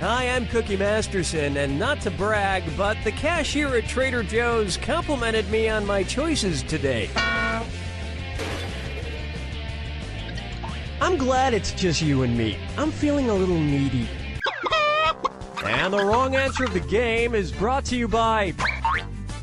Hi, I'm Cookie Masterson, and not to brag, but the cashier at Trader Joe's complimented me on my choices today. I'm glad it's just you and me. I'm feeling a little needy. And the wrong answer of the game is brought to you by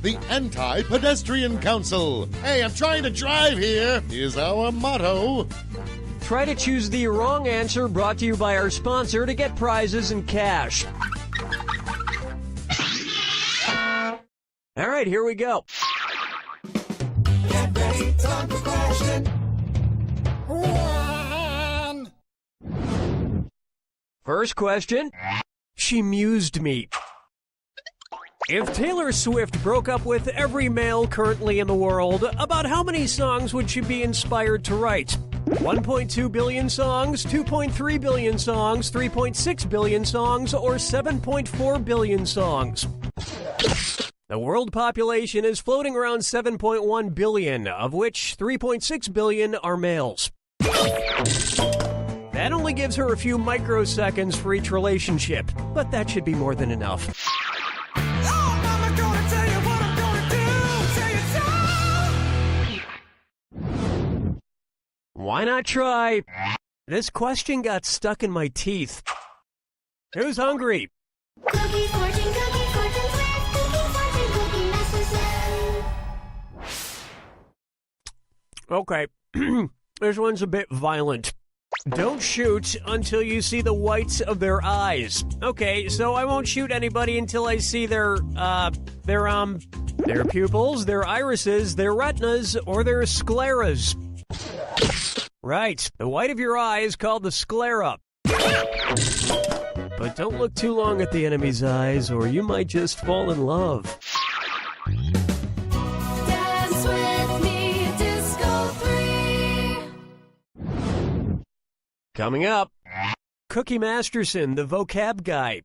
the Anti-Pedestrian Counsil. Hey, I'm trying to drive here, is our motto. Try to choose the wrong answer, brought to you by our sponsor, to get prizes and cash. All right, here we go. Get ready, time for question 1. First question. She mused me. If Taylor Swift broke up with every male currently in the world, about how many songs would she be inspired to write? 1.2 billion songs, 2.3 billion songs, 3.6 billion songs, or 7.4 billion songs? The world population is floating around 7.1 billion, of which 3.6 billion are males. That only gives her a few microseconds for each relationship, but that should be more than enough. Why not try? This question got stuck in my teeth. Who's hungry? Cookie fortune with Cookie Masterson. Okay, this one's a bit violent. Don't shoot until you see the whites of their eyes. Okay, so I won't shoot anybody until I see their pupils, their irises, their retinas, or their scleras. Right, the white of your eye is called the sclera. But don't look too long at the enemy's eyes, or you might just fall in love. Dance with me, Disco 3. Coming up, Cookie Masterson, the vocab guy.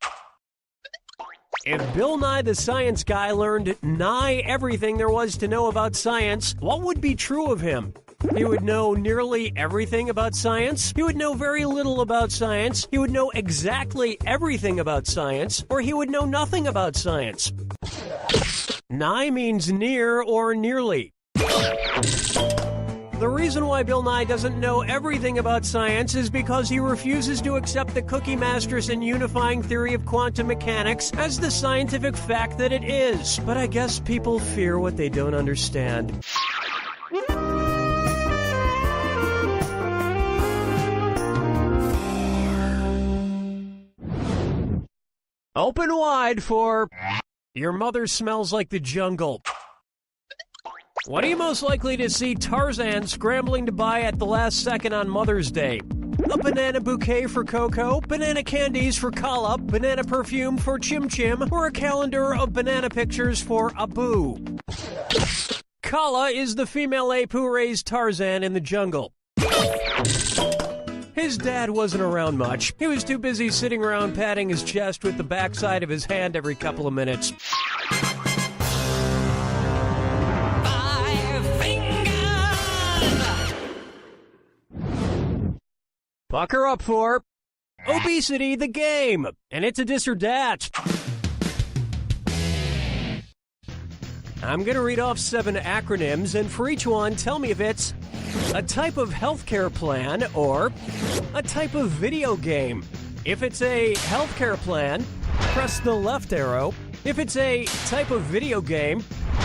If Bill Nye the Science Guy learned nigh everything there was to know about science, what would be true of him? He would know nearly everything about science, he would know very little about science, he would know exactly everything about science, or he would know nothing about science. Nigh means near or nearly. The reason why Bill Nye doesn't know everything about science is because he refuses to accept the Cookie Masterson unifying theory of quantum mechanics as the scientific fact that it is. But I guess people fear what they don't understand. Open wide for Your Mother Smells Like the Jungle. What are you most likely to see Tarzan scrambling to buy at the last second on Mother's Day? A banana bouquet for Coco, banana candies for Kala, banana perfume for Chim Chim, or a calendar of banana pictures for Abu? Kala is the female ape who raised Tarzan in the jungle. His dad wasn't around much. He was too busy sitting around patting his chest with the backside of his hand every couple of minutes. 5 fingers. Pucker up for Obesity the Game, and it's a dis or dat. I'm going to read off 7 acronyms, and for each one, tell me if it's a type of healthcare plan or a type of video game. If it's a healthcare plan, press the left arrow. If it's a type of video game,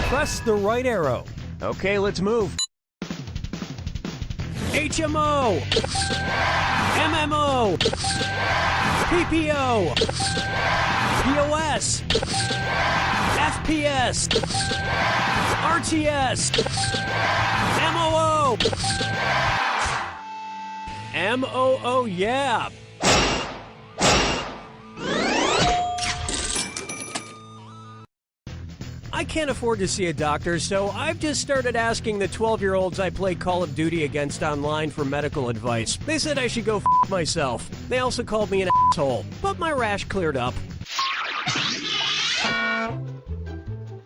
press the right arrow. Okay, let's move. HMO, MMO, PPO, POS, FPS, RTS, MOO, MOO, yeah. I can't afford to see a doctor, so I've just started asking the 12-year-olds I play Call of Duty against online for medical advice. They said I should go f*** myself. They also called me an asshole, but my rash cleared up.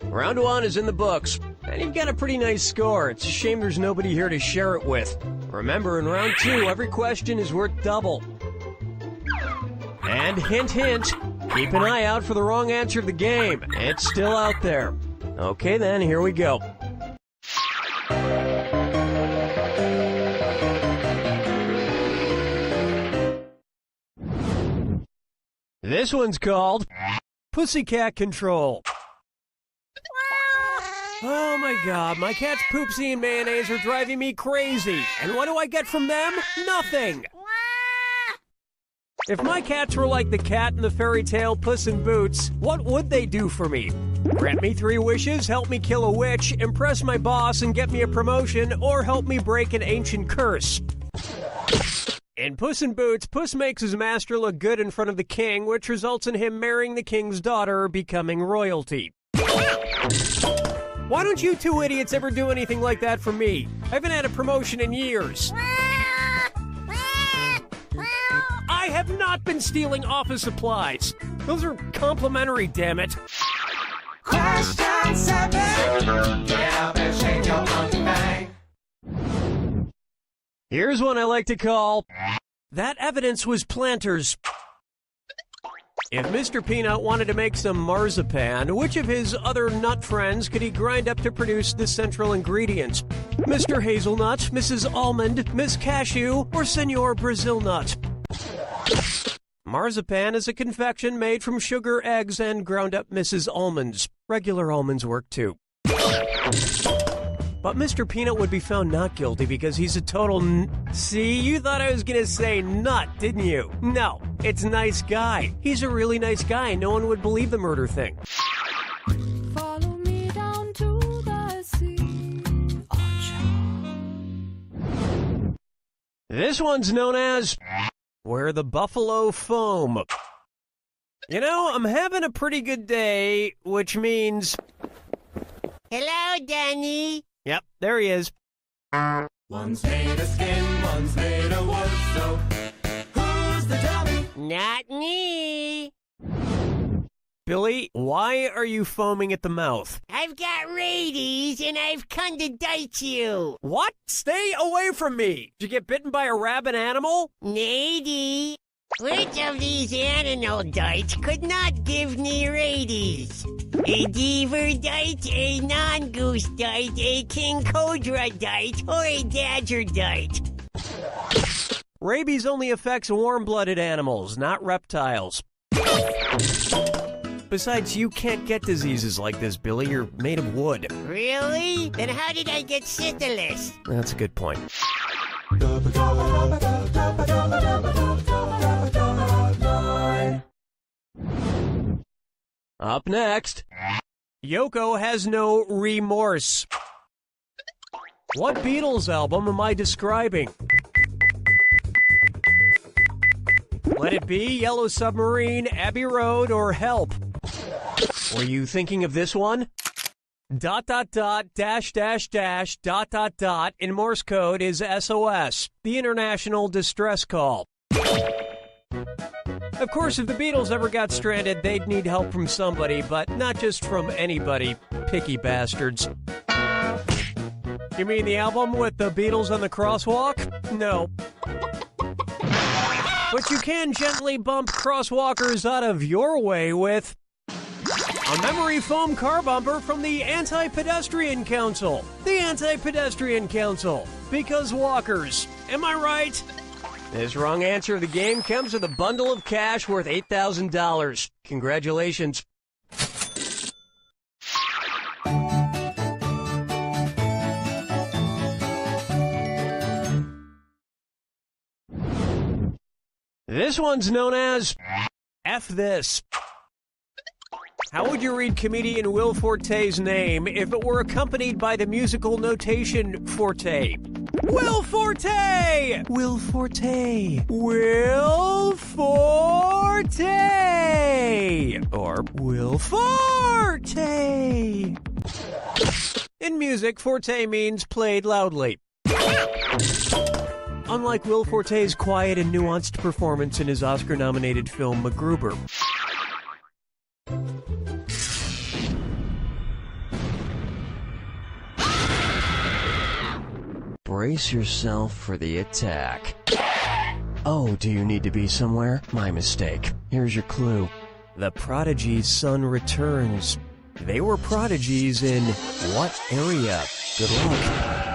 Round 1 is in the books, and you've got a pretty nice score. It's a shame there's nobody here to share it with. Remember, in round 2, every question is worth double. And hint, hint, keep an eye out for the wrong answer of the game. It's still out there. Okay then, here we go. This one's called Pussycat Control. Oh my god, my cat's poopsie and mayonnaise are driving me crazy. And what do I get from them? Nothing! If my cats were like the cat in the fairy tale Puss in Boots, what would they do for me? Grant me 3 wishes, help me kill a witch, impress my boss and get me a promotion, or help me break an ancient curse. In Puss in Boots, Puss makes his master look good in front of the king, which results in him marrying the king's daughter, becoming royalty. Why don't you 2 idiots ever do anything like that for me? I haven't had a promotion in years. I have not been stealing office supplies. Those are complimentary, damn it. Question 7. Get up and shake your monkey bang. Here's one I like to call, That Evidence Was Planters. If Mr. Peanut wanted to make some marzipan, which of his other nut friends could he grind up to produce the central ingredient? Mr. Hazelnut, Mrs. Almond, Miss Cashew, or Senor Brazil Nut? Marzipan is a confection made from sugar, eggs, and ground up Mrs. Almonds. Regular almonds work too. But Mr. Peanut would be found not guilty because he's a total See, you thought I was gonna say nut, didn't you? No, it's nice guy. He's a really nice guy. No one would believe the murder thing. Follow me down to the sea. This one's known as Where the Buffalo Foam. You know, I'm having a pretty good day, which means... Hello, Danny. Yep, there he is. One's made of skin, one's made of wood, so who's the dummy? Not me. Billy, why are you foaming at the mouth? I've got rabies and I've come to bite you. What? Stay away from me! Did you get bitten by a rabid animal? Maybe. Which of these animal dites could not give me rabies? A beaver dite, a non-goose dite, a king cobra dite, or a badger dite? Rabies only affects warm-blooded animals, not reptiles. Besides, you can't get diseases like this, Billy. You're made of wood. Really? Then how did I get syphilis? That's a good point. Up next, Yoko has no remorse. What Beatles album am I describing? Let it be Yellow Submarine, Abbey Road, or Help. Were you thinking of this one? ... in Morse code is SOS, the International Distress Call. Of course, if the Beatles ever got stranded, they'd need help from somebody, but not just from anybody. Picky bastards. You mean the album with the Beatles on the crosswalk? No. But you can gently bump crosswalkers out of your way with a memory foam car bumper from the Anti-Pedestrian Counsil. The Anti-Pedestrian Counsil. Because walkers. Am I right? This wrong answer of the game comes with a bundle of cash worth $8,000. Congratulations. This one's known as F This. How would you read comedian Will Forte's name if it were accompanied by the musical notation Forte? Will Forte! Will Forte! Will Forte! Or Will Forte! In music, forte means played loudly. Unlike Will Forte's quiet and nuanced performance in his Oscar-nominated film MacGruber. Brace yourself for the attack Oh, do you need to be somewhere? My mistake. Here's your clue. The prodigy's son returns. They were prodigies in what area? Good luck.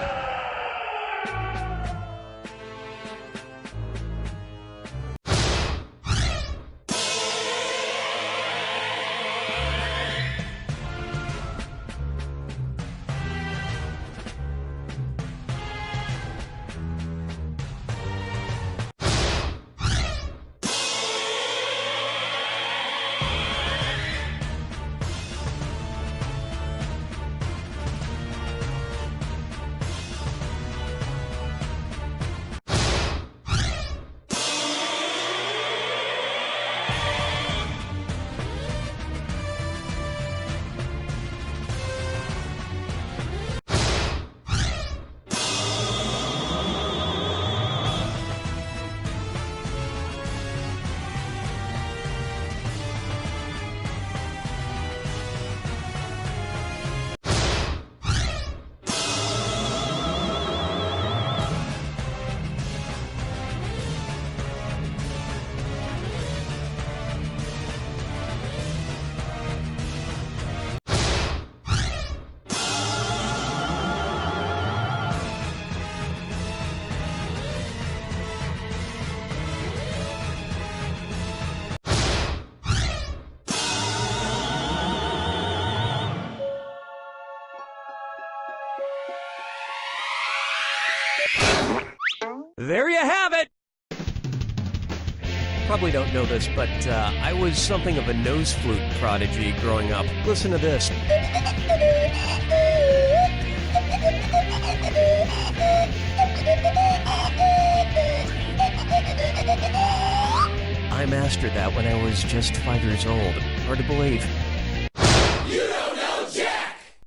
There you have it! Probably don't know this, but I was something of a nose flute prodigy growing up. Listen to this. I mastered that when I was just 5 years old. Hard to believe.